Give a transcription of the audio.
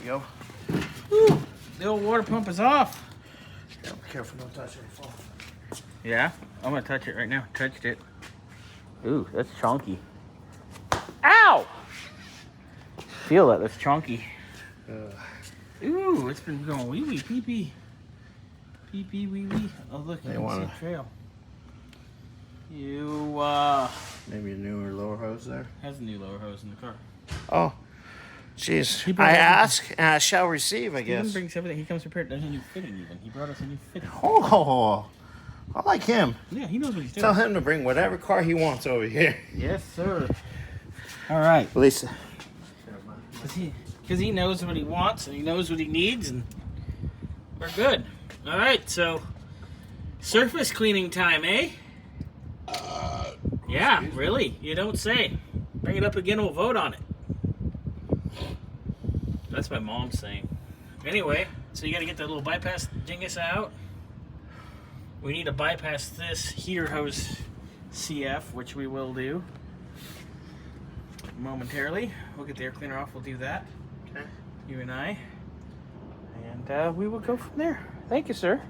go. Woo, the old water pump is off. Yeah, be careful, don't touch it. Fall. Yeah, I'm gonna touch it right now. Touched it. Ooh, that's chunky. Ow! Feel that? That's chunky. Ooh, it's been going wee wee pee pee. Pee pee wee wee. Oh look, you can see a trail. You maybe a newer lower hose there. Has a new lower hose in the car. Oh, jeez. I ask and I shall receive, I guess. He brings everything. He comes prepared. There's a new fitting even. He brought us a new fitting. Oh, I like him. Yeah, he knows what he's doing. Tell him to bring whatever car he wants over here. Yes, sir. All right. Lisa. Because he knows what he wants and he knows what he needs, and we're good. All right, so surface cleaning time, eh? Yeah, really? You don't say. Bring it up again, we'll vote on it. That's my mom saying. Anyway, so you got to get that little bypass dingus out. We need to bypass this heater hose CF, which we will do momentarily. We'll get the air cleaner off. We'll do that. Okay. You and I. And we will go from there. Thank you, sir.